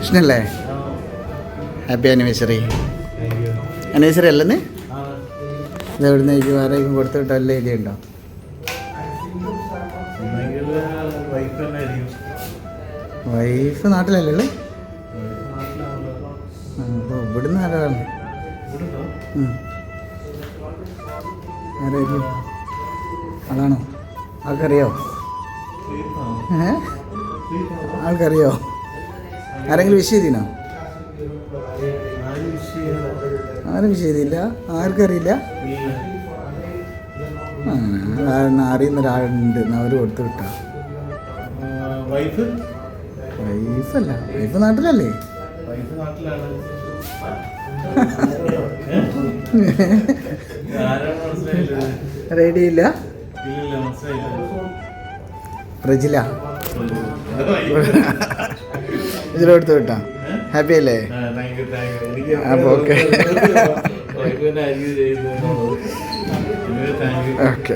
കൃഷ്ണല്ലേ? Happy anniversary. Anniversary അല്ലെന്ന് ഇത് എവിടുന്നേക്ക് ആരെയും കൊടുത്തു വിട്ടല്ലേ ഇതുണ്ടോ? വൈഫ് നാട്ടിലല്ലേ? അപ്പോൾ ഇവിടുന്ന് ആരാണ്? ആരായിരിക്കും? അതാണോ? ആൾക്കറിയോ? ആൾക്കറിയോ? ആരെങ്കിലും വിഷ് ചെയ്തിനോ? ആരും വിഷ് ചെയ്തില്ല. ആർക്കറിയില്ല. അറിയുന്ന ഒരാളുണ്ട്, അവർ കൊടുത്തു വിട്ടാ. വൈഫല്ല, വൈഫ് നാട്ടിലല്ലേ? റെഡിയില്ല. ഫ്രിഡ്ജില കൊടുത്തു വിട്ടാ. ഹാപ്പി അല്ലേ? അപ്പോൾ ഓക്കെ ഓക്കെ.